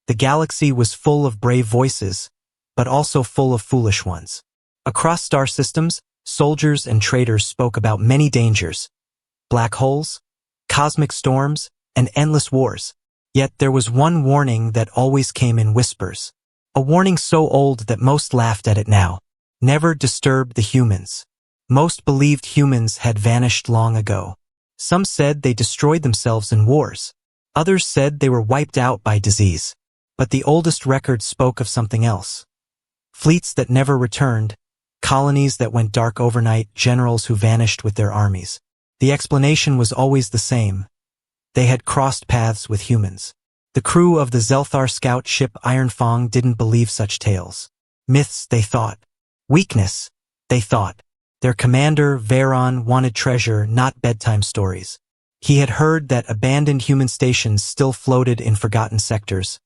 The galaxy was full of brave voices, but also full of foolish ones. Across star systems, soldiers and traders spoke about many dangers: black holes, cosmic storms, and endless wars. Yet there was one warning that always came in whispers. A warning so old that most laughed at it now. Never disturb the humans. Most believed humans had vanished long ago. Some said they destroyed themselves in wars. Others said they were wiped out by disease. But the oldest records spoke of something else. Fleets that never returned, colonies that went dark overnight, generals who vanished with their armies. The explanation was always the same. They had crossed paths with humans. The crew of the Zelthar scout ship Iron Fang didn't believe such tales. Myths, they thought. Weakness, they thought. Their commander, Veron, wanted treasure, not bedtime stories. He had heard that abandoned human stations still floated in forgotten sectors,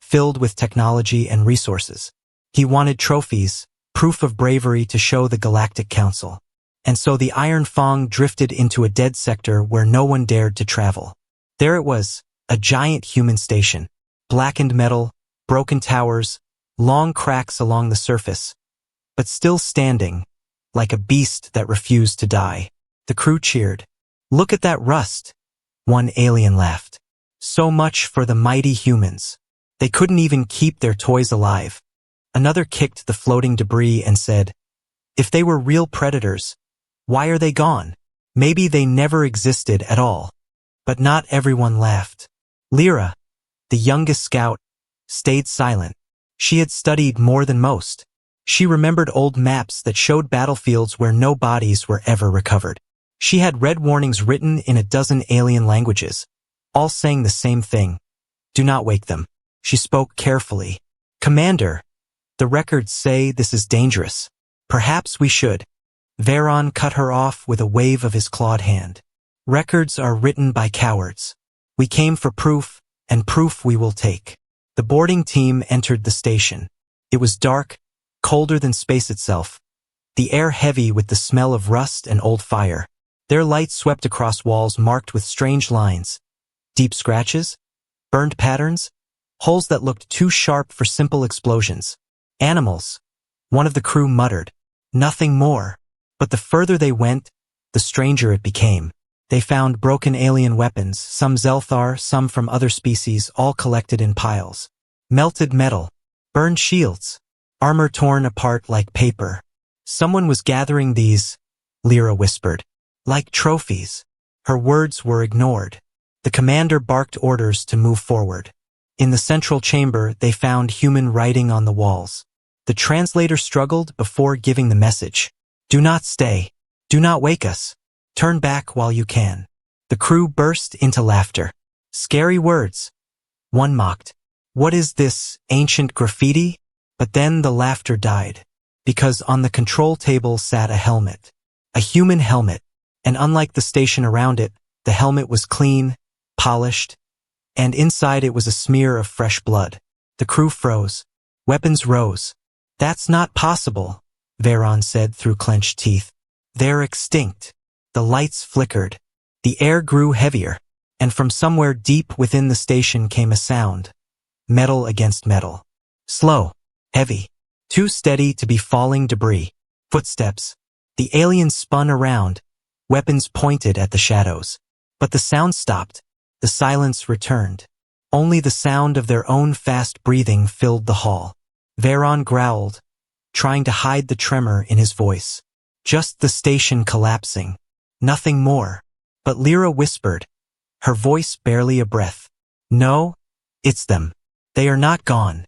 filled with technology and resources. He wanted trophies, proof of bravery to show the Galactic Council. And so the Iron Fang drifted into a dead sector where no one dared to travel. There it was, a giant human station. Blackened metal, broken towers, long cracks along the surface, but still standing, like a beast that refused to die. The crew cheered. "Look at that rust," one alien laughed. "So much for the mighty humans. They couldn't even keep their toys alive." Another kicked the floating debris and said, "If they were real predators, why are they gone? Maybe they never existed at all." But not everyone laughed. Lyra, the youngest scout, stayed silent. She had studied more than most. She remembered old maps that showed battlefields where no bodies were ever recovered. She had read warnings written in a dozen alien languages, all saying the same thing: "Do not wake them." She spoke carefully. "Commander, the records say this is dangerous. Perhaps we should." Veron cut her off with a wave of his clawed hand. "Records are written by cowards. We came for proof, and proof we will take." The boarding team entered the station. It was dark, colder than space itself, the air heavy with the smell of rust and old fire. Their light swept across walls marked with strange lines, deep scratches, burned patterns, holes that looked too sharp for simple explosions. "Animals," one of the crew muttered. "Nothing more." But the further they went, the stranger it became. They found broken alien weapons, some Zelthar, some from other species, all collected in piles. Melted metal, burned shields, armor torn apart like paper. "Someone was gathering these," Lyra whispered. "Like trophies." Her words were ignored. The commander barked orders to move forward. In the central chamber, they found human writing on the walls. The translator struggled before giving the message. "Do not stay. Do not wake us. Turn back while you can." The crew burst into laughter. "Scary words," one mocked. "What is this, ancient graffiti?" But then the laughter died, because on the control table sat a helmet. A human helmet, and unlike the station around it, the helmet was clean, polished, and inside it was a smear of fresh blood. The crew froze. Weapons rose. "That's not possible," Veron said through clenched teeth. "They're extinct." The lights flickered. The air grew heavier, and from somewhere deep within the station came a sound. Metal against metal. Slow, heavy, too steady to be falling debris. Footsteps. The aliens spun around, weapons pointed at the shadows. But the sound stopped. The silence returned. Only the sound of their own fast breathing filled the hall. Veron growled, trying to hide the tremor in his voice. Just the station collapsing. Nothing more. But Lyra whispered, her voice barely a breath. "No, it's them. They are not gone."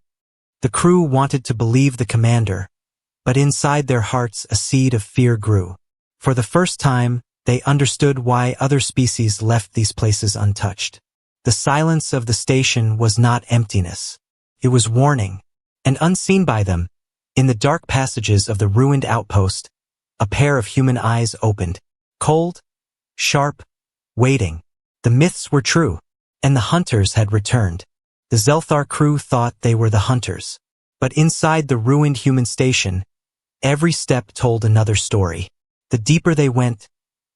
The crew wanted to believe the commander, but inside their hearts a seed of fear grew. For the first time, they understood why other species left these places untouched. The silence of the station was not emptiness. It was warning. And unseen by them, in the dark passages of the ruined outpost, a pair of human eyes opened. Cold, sharp, waiting. The myths were true, and the hunters had returned. The Zelthar crew thought they were the hunters. But inside the ruined human station, every step told another story. The deeper they went,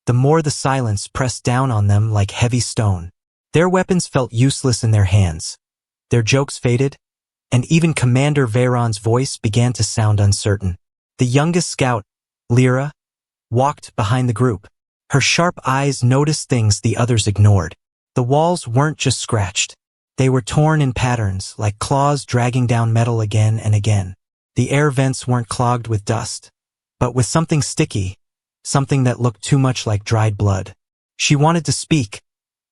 the more the silence pressed down on them like heavy stone. Their weapons felt useless in their hands. Their jokes faded, and even Commander Veyron's voice began to sound uncertain. The youngest scout, Lyra, walked behind the group. Her sharp eyes noticed things the others ignored. The walls weren't just scratched. They were torn in patterns, like claws dragging down metal again and again. The air vents weren't clogged with dust, but with something sticky, something that looked too much like dried blood. She wanted to speak,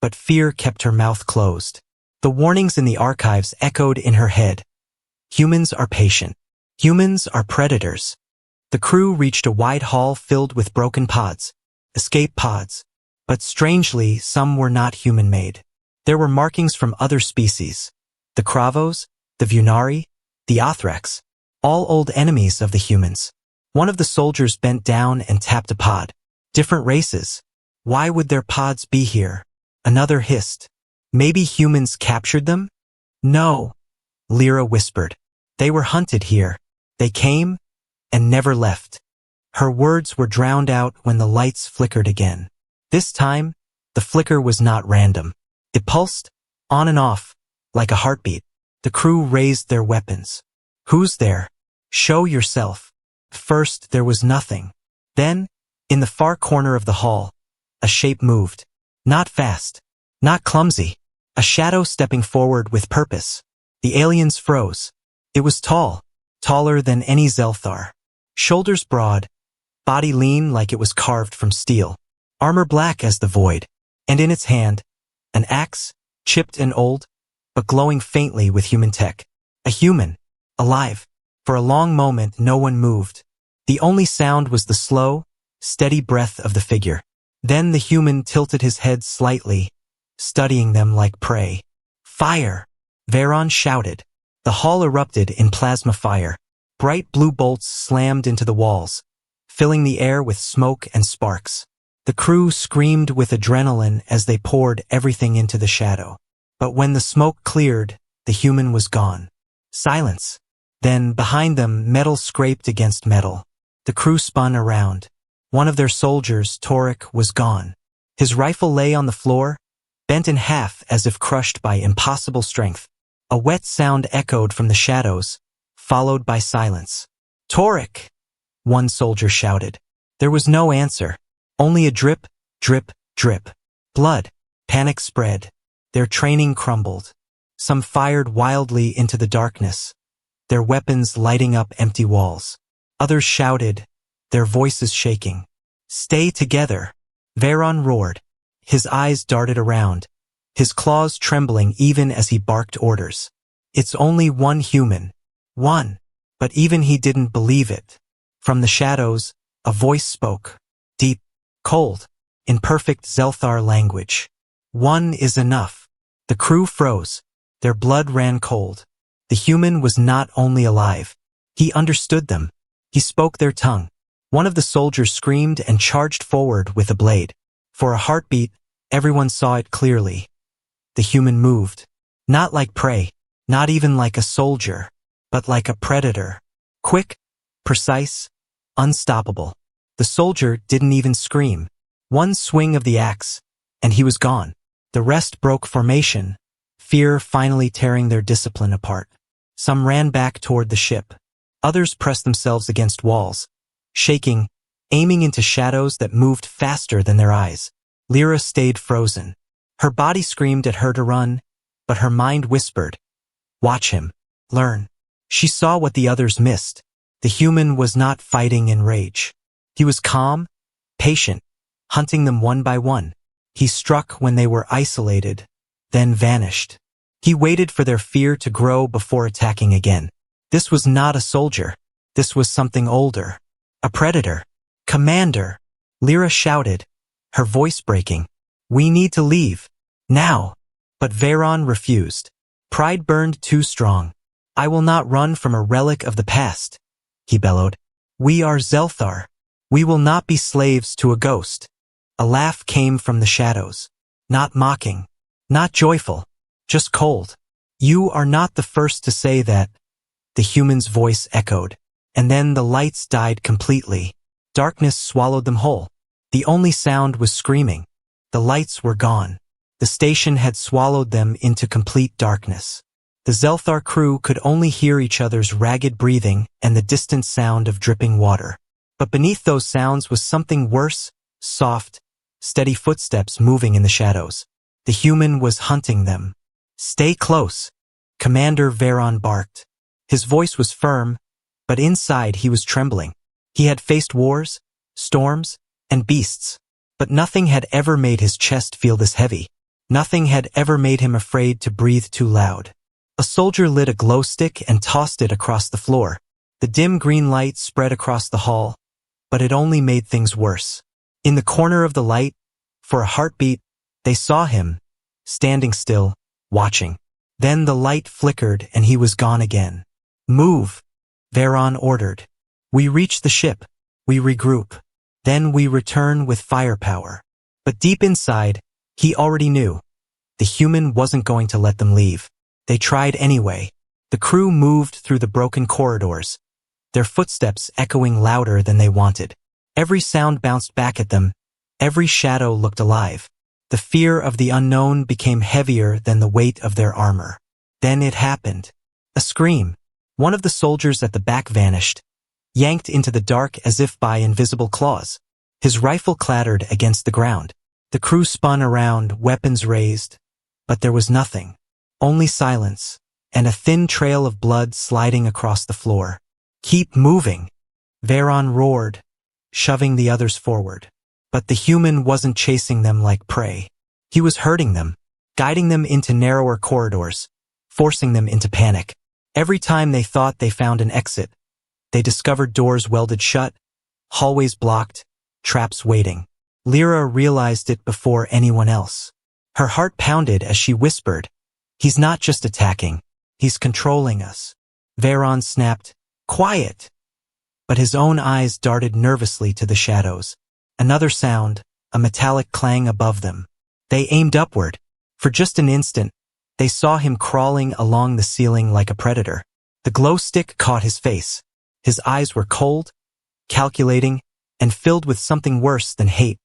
but fear kept her mouth closed. The warnings in the archives echoed in her head. Humans are patient. Humans are predators. The crew reached a wide hall filled with broken pods, escape pods, but strangely, some were not human-made. There were markings from other species, the Kravos, the Vunari, the Othrex, all old enemies of the humans. One of the soldiers bent down and tapped a pod. Different races. Why would their pods be here? Another hissed. Maybe humans captured them? No, Lyra whispered. They were hunted here. They came and never left. Her words were drowned out when the lights flickered again. This time, the flicker was not random. It pulsed, on and off, like a heartbeat. The crew raised their weapons. Who's there? Show yourself. First, there was nothing. Then, in the far corner of the hall, a shape moved. Not fast, not clumsy. A shadow stepping forward with purpose. The aliens froze. It was tall, taller than any Zelthar. Shoulders broad, body lean like it was carved from steel. Armor black as the void. And in its hand, an axe, chipped and old, but glowing faintly with human tech. A human, alive. For a long moment, no one moved. The only sound was the slow, steady breath of the figure. Then the human tilted his head slightly, studying them like prey. Fire! Veyron shouted. The hall erupted in plasma fire. Bright blue bolts slammed into the walls, filling the air with smoke and sparks. The crew screamed with adrenaline as they poured everything into the shadow. But when the smoke cleared, the human was gone. Silence. Then, behind them, metal scraped against metal. The crew spun around. One of their soldiers, Torek, was gone. His rifle lay on the floor, bent in half as if crushed by impossible strength. A wet sound echoed from the shadows, followed by silence. Torek! One soldier shouted. There was no answer. Only a drip, drip, drip. Blood. Panic spread. Their training crumbled. Some fired wildly into the darkness, their weapons lighting up empty walls. Others shouted, their voices shaking. Stay together. Veyron roared. His eyes darted around, his claws trembling even as he barked orders. It's only one human. One. But even he didn't believe it. From the shadows, a voice spoke. Deep, cold, in perfect Zelthar language. One is enough. The crew froze. Their blood ran cold. The human was not only alive. He understood them. He spoke their tongue. One of the soldiers screamed and charged forward with a blade. For a heartbeat, everyone saw it clearly. The human moved. Not like prey, not even like a soldier, but like a predator. Quick, precise, unstoppable. The soldier didn't even scream. One swing of the axe, and he was gone. The rest broke formation, fear finally tearing their discipline apart. Some ran back toward the ship. Others pressed themselves against walls, shaking, aiming into shadows that moved faster than their eyes. Lyra stayed frozen. Her body screamed at her to run, but her mind whispered, watch him, learn. She saw what the others missed. The human was not fighting in rage. He was calm, patient, hunting them one by one. He struck when they were isolated, then vanished. He waited for their fear to grow before attacking again. This was not a soldier. This was something older. A predator. Commander! Lyra shouted, her voice breaking. We need to leave. Now. But Veyron refused. Pride burned too strong. I will not run from a relic of the past, he bellowed. We are Zelthar. We will not be slaves to a ghost. A laugh came from the shadows. Not mocking. Not joyful. Just cold. You are not the first to say that, the human's voice echoed. And then the lights died completely. Darkness swallowed them whole. The only sound was screaming. The lights were gone. The station had swallowed them into complete darkness. The Zelthar crew could only hear each other's ragged breathing and the distant sound of dripping water. But beneath those sounds was something worse, soft, steady footsteps moving in the shadows. The human was hunting them. "Stay close," Commander Veron barked. His voice was firm, but inside he was trembling. He had faced wars, storms, and beasts, but nothing had ever made his chest feel this heavy. Nothing had ever made him afraid to breathe too loud. A soldier lit a glow stick and tossed it across the floor. The dim green light spread across the hall, but it only made things worse. In the corner of the light, for a heartbeat, they saw him, standing still, watching. Then the light flickered and he was gone again. "Move," Veron ordered. "We reach the ship. We regroup. Then we return with firepower." But deep inside, he already knew. The human wasn't going to let them leave. They tried anyway. The crew moved through the broken corridors, their footsteps echoing louder than they wanted. Every sound bounced back at them. Every shadow looked alive. The fear of the unknown became heavier than the weight of their armor. Then it happened. A scream. One of the soldiers at the back vanished, yanked into the dark as if by invisible claws. His rifle clattered against the ground. The crew spun around, weapons raised, but there was nothing. Only silence, and a thin trail of blood sliding across the floor. "Keep moving," Veron roared, shoving the others forward. But the human wasn't chasing them like prey. He was hurting them, guiding them into narrower corridors, forcing them into panic. Every time they thought they found an exit, they discovered doors welded shut, hallways blocked, traps waiting. Lyra realized it before anyone else. Her heart pounded as she whispered, "He's not just attacking, he's controlling us." Veron snapped, "Quiet!" But his own eyes darted nervously to the shadows. Another sound, a metallic clang above them. They aimed upward. For just an instant, they saw him crawling along the ceiling like a predator. The glow stick caught his face. His eyes were cold, calculating, and filled with something worse than hate.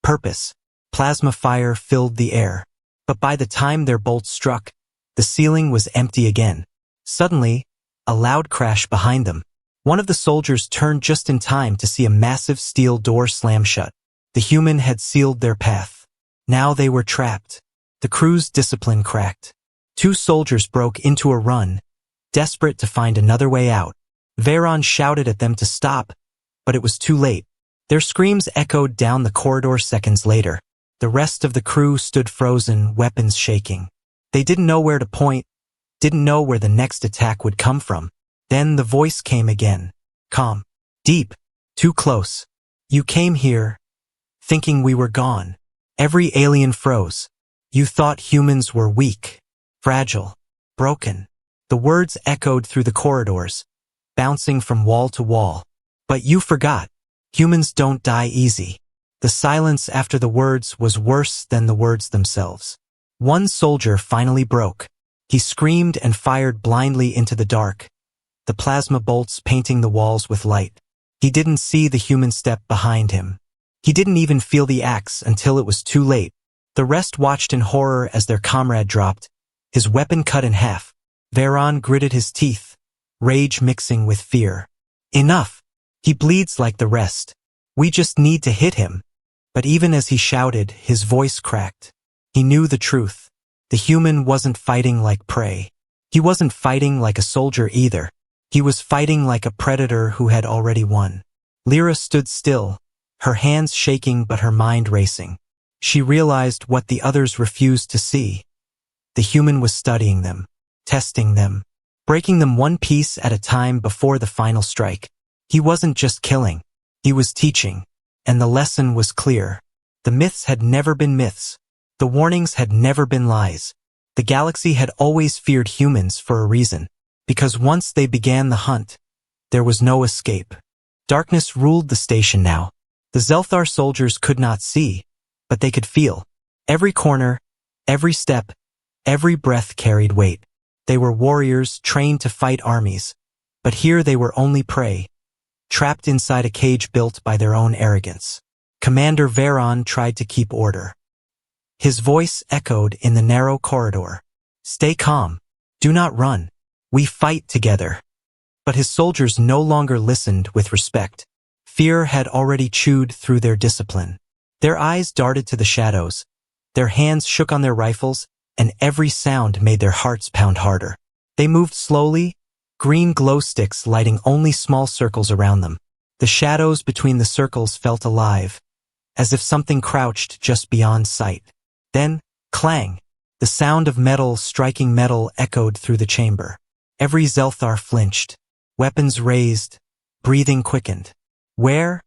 Purpose. Plasma fire filled the air. But by the time their bolt struck, the ceiling was empty again. Suddenly, a loud crash behind them. One of the soldiers turned just in time to see a massive steel door slam shut. The human had sealed their path. Now they were trapped. The crew's discipline cracked. Two soldiers broke into a run, desperate to find another way out. Veron shouted at them to stop, but it was too late. Their screams echoed down the corridor seconds later. The rest of the crew stood frozen, weapons shaking. They didn't know where to point, didn't know where the next attack would come from. Then the voice came again. Calm. Deep. Too close. "You came here, thinking we were gone." Every alien froze. "You thought humans were weak, fragile, broken." The words echoed through the corridors, bouncing from wall to wall. "But you forgot. Humans don't die easy." The silence after the words was worse than the words themselves. One soldier finally broke. He screamed and fired blindly into the dark, the plasma bolts painting the walls with light. He didn't see the human step behind him. He didn't even feel the axe until it was too late. The rest watched in horror as their comrade dropped, his weapon cut in half. Veron gritted his teeth, rage mixing with fear. "Enough! He bleeds like the rest. We just need to hit him." But even as he shouted, his voice cracked. He knew the truth. The human wasn't fighting like prey. He wasn't fighting like a soldier either. He was fighting like a predator who had already won. Lyra stood still, her hands shaking but her mind racing. She realized what the others refused to see. The human was studying them, testing them, breaking them one piece at a time before the final strike. He wasn't just killing, he was teaching, and the lesson was clear. The myths had never been myths. The warnings had never been lies. The galaxy had always feared humans for a reason. Because once they began the hunt, there was no escape. Darkness ruled the station now. The Zelthar soldiers could not see, but they could feel. Every corner, every step, every breath carried weight. They were warriors trained to fight armies, but here they were only prey, trapped inside a cage built by their own arrogance. Commander Veron tried to keep order. His voice echoed in the narrow corridor. "Stay calm. Do not run. We fight together. But his soldiers no longer listened with respect. Fear had already chewed through their discipline. Their eyes darted to the shadows. Their hands shook on their rifles, and every sound made their hearts pound harder. They moved slowly, green glow sticks lighting only small circles around them. The shadows between the circles felt alive, as if something crouched just beyond sight. Then, clang! The sound of metal striking metal echoed through the chamber. Every Zelthar flinched. Weapons raised. Breathing quickened. Where?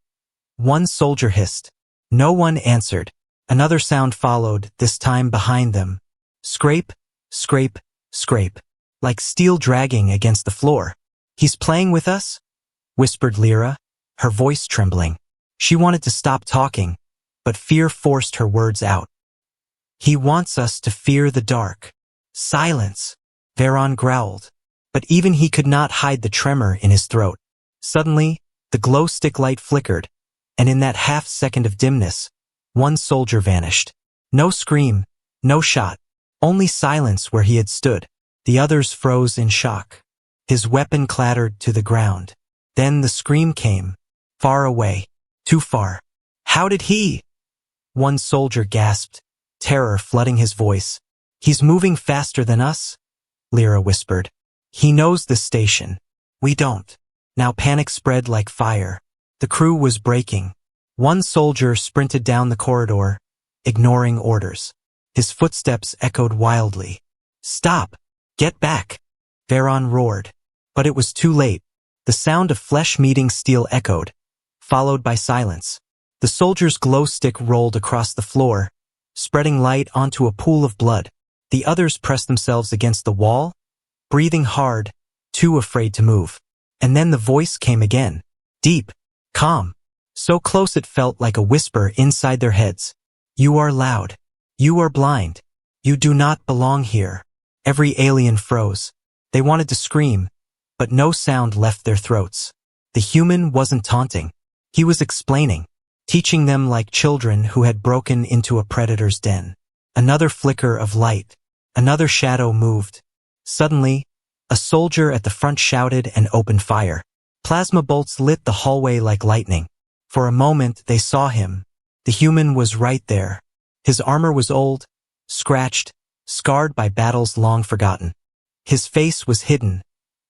One soldier hissed. No one answered. Another sound followed, this time behind them. Scrape, scrape, scrape. Like steel dragging against the floor. He's playing with us? Whispered Lyra, her voice trembling. She wanted to stop talking, but fear forced her words out. He wants us to fear the dark. Silence, Veron growled. But even he could not hide the tremor in his throat. Suddenly, the glow stick light flickered, and in that half-second of dimness, one soldier vanished. No scream, no shot, only silence where he had stood. The others froze in shock. His weapon clattered to the ground. Then the scream came, far away, too far. How did he? One soldier gasped, terror flooding his voice. He's moving faster than us, Lyra whispered. He knows this station. We don't. Now panic spread like fire. The crew was breaking. One soldier sprinted down the corridor, ignoring orders. His footsteps echoed wildly. Stop! Get back! Veron roared. But it was too late. The sound of flesh meeting steel echoed, followed by silence. The soldier's glow stick rolled across the floor, spreading light onto a pool of blood. The others pressed themselves against the wall, breathing hard, too afraid to move. And then the voice came again. Deep, calm, so close it felt like a whisper inside their heads. You are loud. You are blind. You do not belong here. Every alien froze. They wanted to scream, but no sound left their throats. The human wasn't taunting. He was explaining, teaching them like children who had broken into a predator's den. Another flicker of light. Another shadow moved. Suddenly, a soldier at the front shouted and opened fire. Plasma bolts lit the hallway like lightning. For a moment, they saw him. The human was right there. His armor was old, scratched, scarred by battles long forgotten. His face was hidden,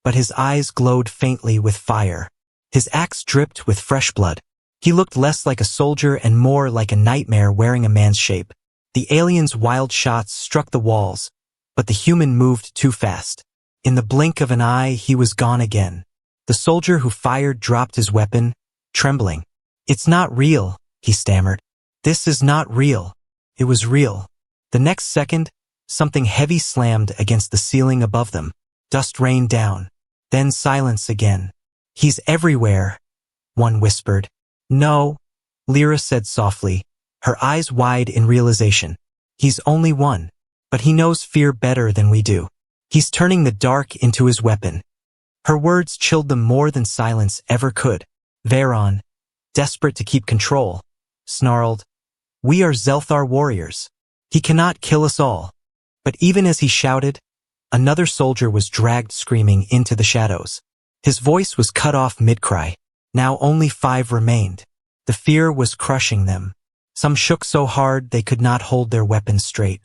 but his eyes glowed faintly with fire. His axe dripped with fresh blood. He looked less like a soldier and more like a nightmare wearing a man's shape. The alien's wild shots struck the walls, but the human moved too fast. In the blink of an eye, he was gone again. The soldier who fired dropped his weapon, trembling. It's not real, he stammered. This is not real. It was real. The next second, something heavy slammed against the ceiling above them. Dust rained down. Then silence again. He's everywhere, one whispered. No, Lyra said softly, her eyes wide in realization. He's only one, but he knows fear better than we do. He's turning the dark into his weapon. Her words chilled them more than silence ever could. Veron, desperate to keep control, snarled, "We are Zelthar warriors. He cannot kill us all." But even as he shouted, another soldier was dragged screaming into the shadows. His voice was cut off mid-cry. Now only 5 remained. The fear was crushing them. Some shook so hard they could not hold their weapons straight.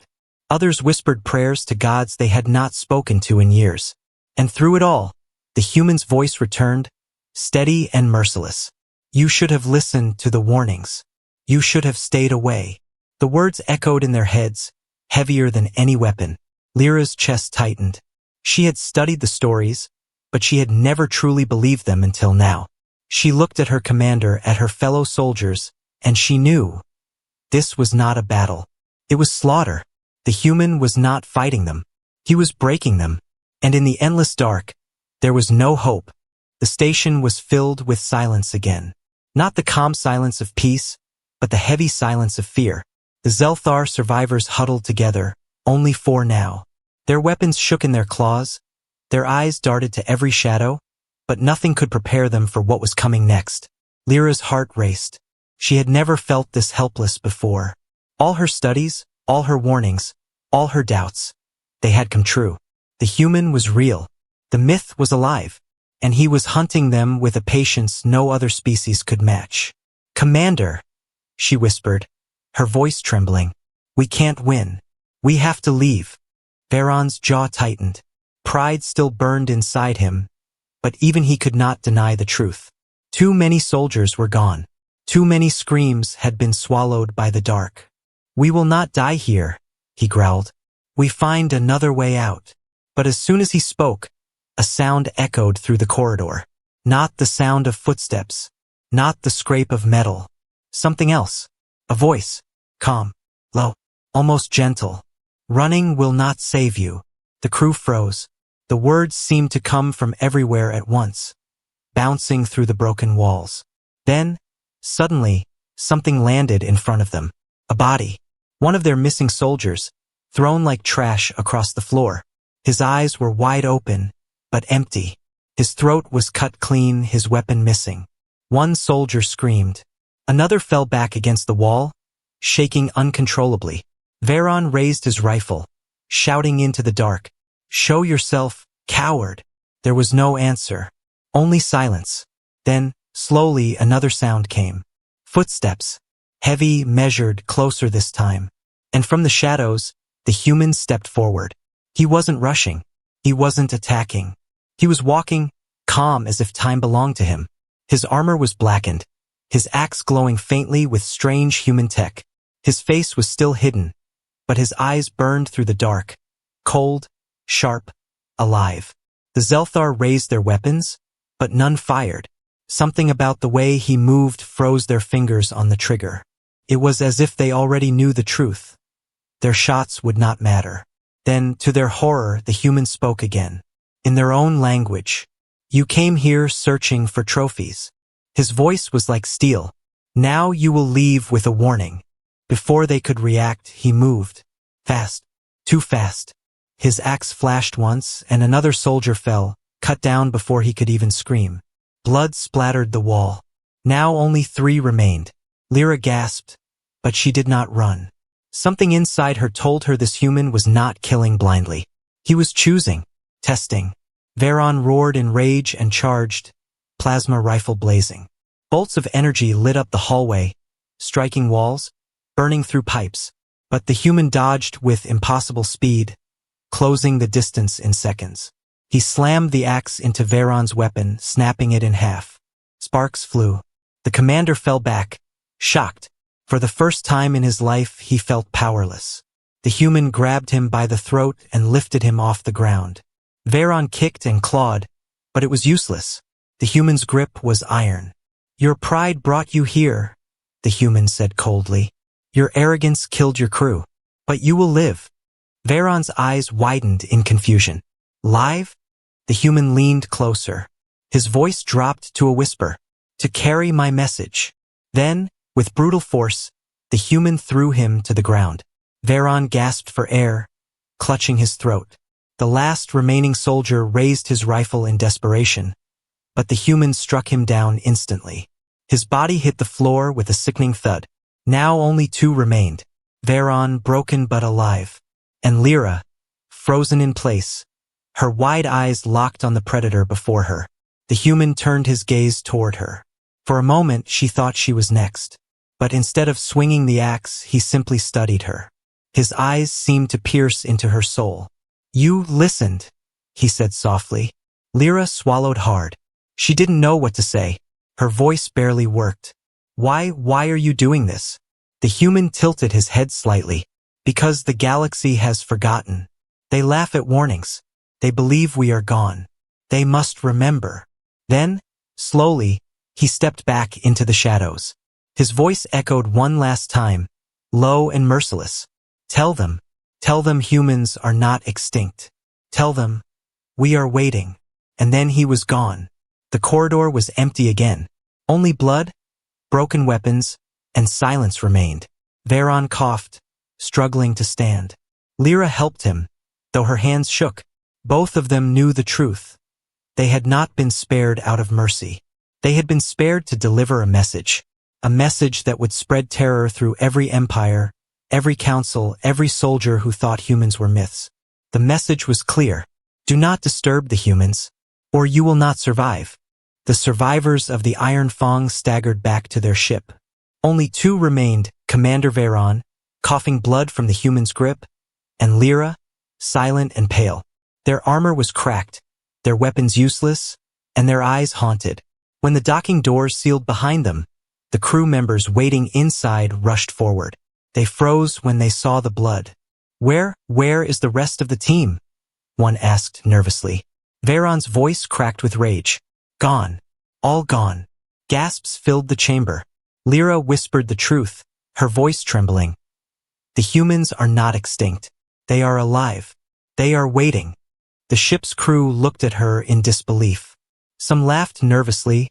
Others whispered prayers to gods they had not spoken to in years. And through it all, the human's voice returned, steady and merciless. You should have listened to the warnings. You should have stayed away. The words echoed in their heads, heavier than any weapon. Lyra's chest tightened. She had studied the stories, but she had never truly believed them until now. She looked at her commander, at her fellow soldiers, and she knew. This was not a battle. It was slaughter. The human was not fighting them. He was breaking them. And in the endless dark, there was no hope. The station was filled with silence again. Not the calm silence of peace, but the heavy silence of fear. The Zelthar survivors huddled together, only 4 now. Their weapons shook in their claws. Their eyes darted to every shadow, but nothing could prepare them for what was coming next. Lyra's heart raced. She had never felt this helpless before. All her studies, all her warnings, all her doubts, they had come true. The human was real. The myth was alive. And he was hunting them with a patience no other species could match. "Commander," she whispered, her voice trembling. "We can't win. We have to leave." Veron's jaw tightened. Pride still burned inside him, but even he could not deny the truth. Too many soldiers were gone. Too many screams had been swallowed by the dark. "We will not die here," he growled. "We find another way out." But as soon as he spoke, a sound echoed through the corridor. Not the sound of footsteps. Not the scrape of metal. Something else. A voice. Calm. Low. Almost gentle. "Running will not save you." The crew froze. The words seemed to come from everywhere at once, bouncing through the broken walls. Then, suddenly, something landed in front of them. A body. One of their missing soldiers, thrown like trash across the floor. His eyes were wide open, but empty. His throat was cut clean, his weapon missing. One soldier screamed. Another fell back against the wall, shaking uncontrollably. Veron raised his rifle, shouting into the dark, "Show yourself, coward!" There was no answer. Only silence. Then, slowly, another sound came. Footsteps. Heavy, measured, closer this time. And from the shadows, the human stepped forward. He wasn't rushing. He wasn't attacking. He was walking, calm as if time belonged to him. His armor was blackened, his axe glowing faintly with strange human tech. His face was still hidden, but his eyes burned through the dark, cold, sharp, alive. The Zelthar raised their weapons, but none fired. Something about the way he moved froze their fingers on the trigger. It was as if they already knew the truth. Their shots would not matter. Then, to their horror, the human spoke again. In their own language. "You came here searching for trophies." His voice was like steel. "Now you will leave with a warning." Before they could react, he moved. Fast. Too fast. His axe flashed once, and another soldier fell, cut down before he could even scream. Blood splattered the wall. Now only 3 remained. Lyra gasped, but she did not run. Something inside her told her this human was not killing blindly. He was choosing, testing. Veron roared in rage and charged, plasma rifle blazing. Bolts of energy lit up the hallway, striking walls, burning through pipes. But the human dodged with impossible speed, closing the distance in seconds. He slammed the axe into Veron's weapon, snapping it in half. Sparks flew. The commander fell back, shocked. For the first time in his life, he felt powerless. The human grabbed him by the throat and lifted him off the ground. Veron kicked and clawed, but it was useless. The human's grip was iron. "Your pride brought you here," the human said coldly. "Your arrogance killed your crew. But you will live." Veron's eyes widened in confusion. "Live?" The human leaned closer. His voice dropped to a whisper. "To carry my message." Then, with brutal force, the human threw him to the ground. Veron gasped for air, clutching his throat. The last remaining soldier raised his rifle in desperation, but the human struck him down instantly. His body hit the floor with a sickening thud. Now only 2 remained. Veron, broken but alive, and Lyra, frozen in place, her wide eyes locked on the predator before her. The human turned his gaze toward her. For a moment, she thought she was next. But instead of swinging the axe, he simply studied her. His eyes seemed to pierce into her soul. "You listened," he said softly. Lyra swallowed hard. She didn't know what to say. Her voice barely worked. Why are you doing this?" The human tilted his head slightly. "Because the galaxy has forgotten. They laugh at warnings. They believe we are gone. They must remember." Then, slowly, he stepped back into the shadows. His voice echoed one last time, low and merciless. Tell them humans are not extinct. Tell them, we are waiting." And then he was gone. The corridor was empty again. Only blood, broken weapons, and silence remained. Veron coughed, struggling to stand. Lyra helped him, though her hands shook. Both of them knew the truth. They had not been spared out of mercy. They had been spared to deliver a message that would spread terror through every empire, every council, every soldier who thought humans were myths. The message was clear. "Do not disturb the humans, or you will not survive." The survivors of the Iron Fang staggered back to their ship. Only two remained, Commander Veyron, coughing blood from the human's grip, and Lyra, silent and pale. Their armor was cracked, their weapons useless, and their eyes haunted. When the docking doors sealed behind them, the crew members waiting inside rushed forward. They froze when they saw the blood. Where is the rest of the team?" one asked nervously. Veyron's voice cracked with rage. "Gone. All gone." Gasps filled the chamber. Lyra whispered the truth, her voice trembling. "The humans are not extinct. They are alive. They are waiting." The ship's crew looked at her in disbelief. Some laughed nervously,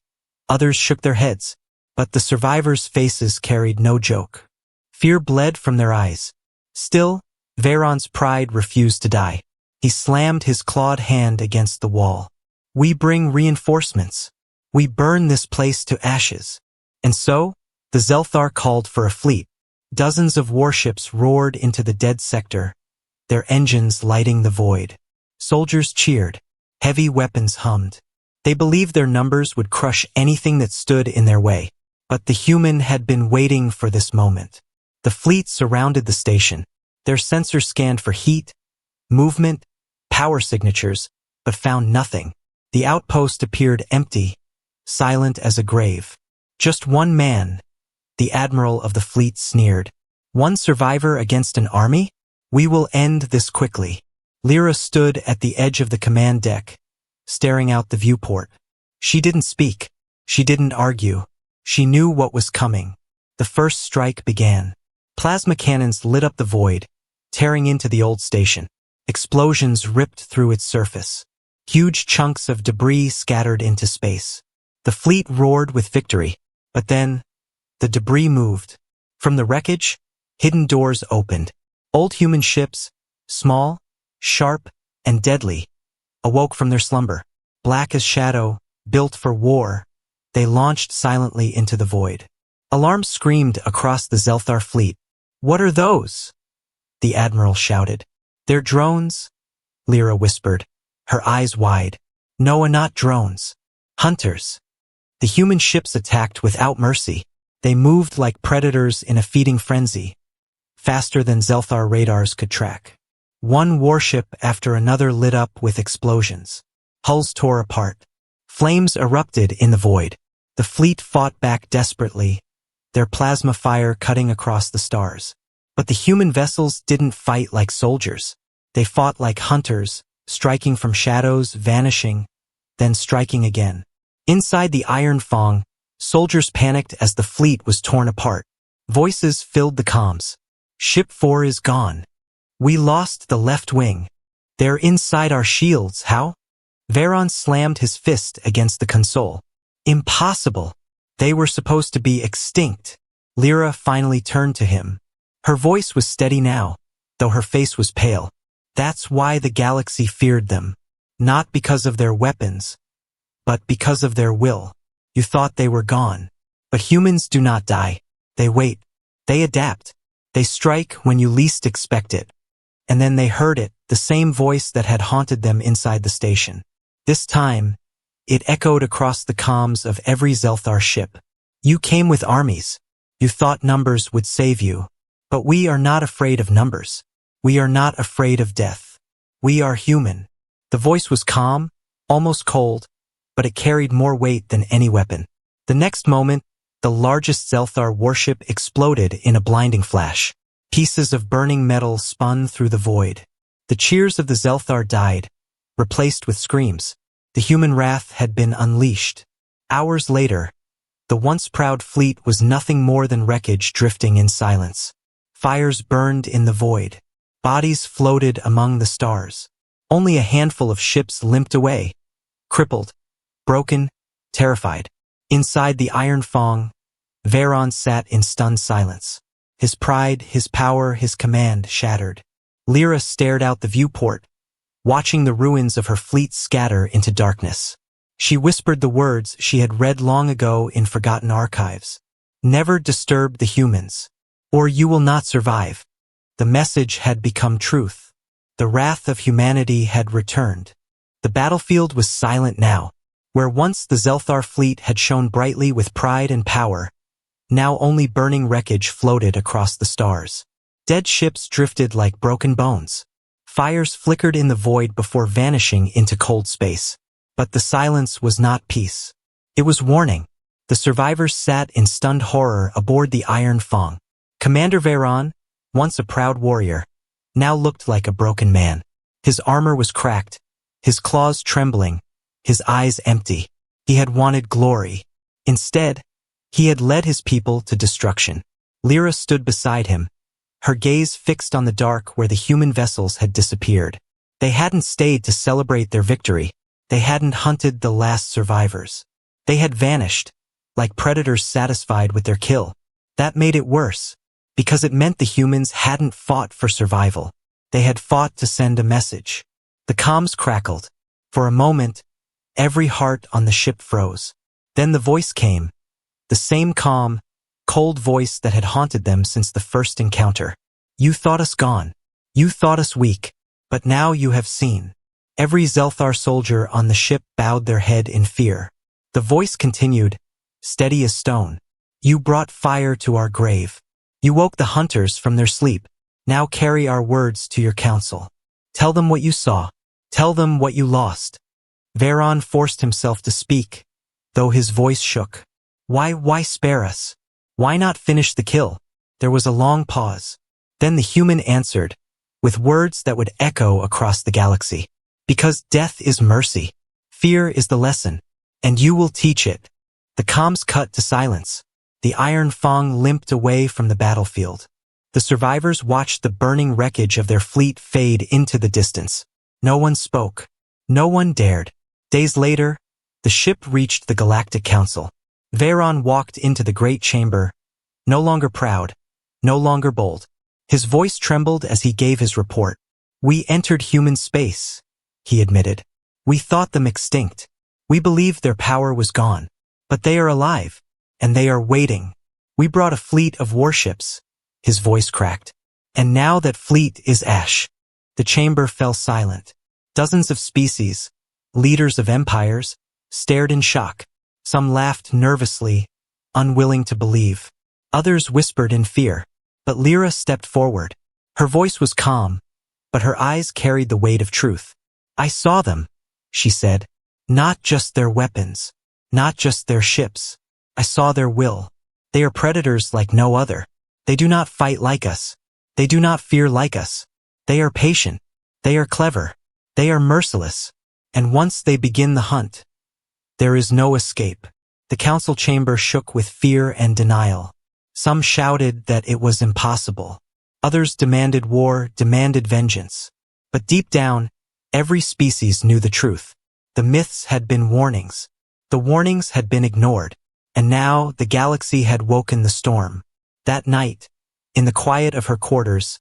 others shook their heads, but the survivors' faces carried no joke. Fear bled from their eyes. Still, Veyron's pride refused to die. He slammed his clawed hand against the wall. "We bring reinforcements. We burn this place to ashes." And so, the Zelthar called for a fleet. Dozens of warships roared into the dead sector, their engines lighting the void. Soldiers cheered. Heavy weapons hummed. They believed their numbers would crush anything that stood in their way. But the human had been waiting for this moment. The fleet surrounded the station. Their sensors scanned for heat, movement, power signatures, but found nothing. The outpost appeared empty, silent as a grave. Just one man, the admiral of the fleet, sneered. "One survivor against an army? We will end this quickly." Lyra stood at the edge of the command deck, staring out the viewport. She didn't speak. She didn't argue. She knew what was coming. The first strike began. Plasma cannons lit up the void, tearing into the old station. Explosions ripped through its surface. Huge chunks of debris scattered into space. The fleet roared with victory, but then, the debris moved. From the wreckage, hidden doors opened. Old human ships, small, sharp, and deadly, awoke from their slumber. Black as shadow, built for war, they launched silently into the void. Alarms screamed across the Zelthar fleet. "What are those?" the admiral shouted. "They're drones," Lyra whispered, her eyes wide. "No, not drones. Hunters." The human ships attacked without mercy. They moved like predators in a feeding frenzy, faster than Zelthar radars could track. One warship after another lit up with explosions. Hulls tore apart. Flames erupted in the void. The fleet fought back desperately, their plasma fire cutting across the stars. But the human vessels didn't fight like soldiers. They fought like hunters, striking from shadows, vanishing, then striking again. Inside the Iron Fang, soldiers panicked as the fleet was torn apart. Voices filled the comms. "Ship 4 is gone. We lost the left wing. They're inside our shields, how?" Veyron slammed his fist against the console. "Impossible. They were supposed to be extinct." Lyra finally turned to him. Her voice was steady now, though her face was pale. "That's why the galaxy feared them. Not because of their weapons, but because of their will. You thought they were gone. But humans do not die. They wait. They adapt. They strike when you least expect it." And then they heard it, the same voice that had haunted them inside the station. This time, it echoed across the comms of every Zelthar ship. "You came with armies. You thought numbers would save you. But we are not afraid of numbers. We are not afraid of death. We are human." The voice was calm, almost cold, but it carried more weight than any weapon. The next moment, the largest Zelthar warship exploded in a blinding flash. Pieces of burning metal spun through the void. The cheers of the Zelthar died, replaced with screams. The human wrath had been unleashed. Hours later, the once proud fleet was nothing more than wreckage drifting in silence. Fires burned in the void. Bodies floated among the stars. Only a handful of ships limped away, crippled, broken, terrified. Inside the Iron Fang, Veyron sat in stunned silence. His pride, his power, his command shattered. Lyra stared out the viewport, watching the ruins of her fleet scatter into darkness. She whispered the words she had read long ago in forgotten archives. "Never disturb the humans, or you will not survive." The message had become truth. The wrath of humanity had returned. The battlefield was silent now. Where once the Zelthar fleet had shone brightly with pride and power, now only burning wreckage floated across the stars. Dead ships drifted like broken bones. Fires flickered in the void before vanishing into cold space. But the silence was not peace. It was warning. The survivors sat in stunned horror aboard the Iron Fong. Commander Veyron, once a proud warrior, now looked like a broken man. His armor was cracked, his claws trembling, his eyes empty. He had wanted glory. Instead, he had led his people to destruction. Lyra stood beside him, her gaze fixed on the dark where the human vessels had disappeared. They hadn't stayed to celebrate their victory. They hadn't hunted the last survivors. They had vanished, like predators satisfied with their kill. That made it worse, because it meant the humans hadn't fought for survival. They had fought to send a message. The comms crackled. For a moment, every heart on the ship froze. Then the voice came, the same calm, cold voice that had haunted them since the first encounter. You thought us gone. You thought us weak. But now you have seen. Every Zelthar soldier on the ship bowed their head in fear. The voice continued, steady as stone. You brought fire to our grave. You woke the hunters from their sleep. Now carry our words to your council. Tell them what you saw. Tell them what you lost. Veyron forced himself to speak, though his voice shook. Why spare us? Why not finish the kill? There was a long pause. Then the human answered, with words that would echo across the galaxy. Because death is mercy. Fear is the lesson. And you will teach it. The comms cut to silence. The Iron Fong limped away from the battlefield. The survivors watched the burning wreckage of their fleet fade into the distance. No one spoke. No one dared. Days later, the ship reached the Galactic Council. Veyron walked into the great chamber, no longer proud, no longer bold. His voice trembled as he gave his report. We entered human space, he admitted. We thought them extinct. We believed their power was gone. But they are alive, and they are waiting. We brought a fleet of warships, his voice cracked. And now that fleet is ash. The chamber fell silent. Dozens of species, leaders of empires, stared in shock. Some laughed nervously, unwilling to believe. Others whispered in fear. But Lyra stepped forward. Her voice was calm, but her eyes carried the weight of truth. I saw them, she said. Not just their weapons, not just their ships. I saw their will. They are predators like no other. They do not fight like us. They do not fear like us. They are patient. They are clever. They are merciless. And once they begin the hunt, there is no escape. The council chamber shook with fear and denial. Some shouted that it was impossible. Others demanded war, demanded vengeance. But deep down, every species knew the truth. The myths had been warnings. The warnings had been ignored. And now the galaxy had woken the storm. That night, in the quiet of her quarters,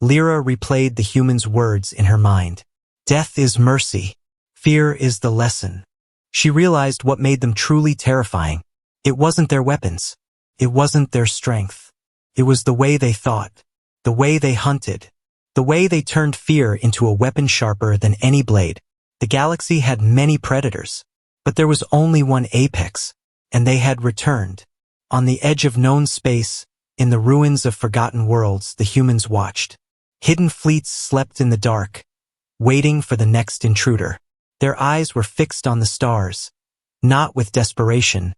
Lyra replayed the humans' words in her mind. Death is mercy. Fear is the lesson. She realized what made them truly terrifying. It wasn't their weapons. It wasn't their strength. It was the way they thought, the way they hunted, the way they turned fear into a weapon sharper than any blade. The galaxy had many predators, but there was only one apex, and they had returned. On the edge of known space, in the ruins of forgotten worlds, the humans watched. Hidden fleets slept in the dark, waiting for the next intruder. Their eyes were fixed on the stars, not with desperation,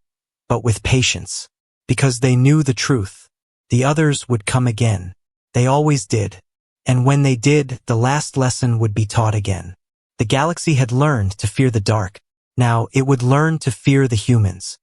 but with patience. Because they knew the truth. The others would come again. They always did. And when they did, the last lesson would be taught again. The galaxy had learned to fear the dark. Now it would learn to fear the humans.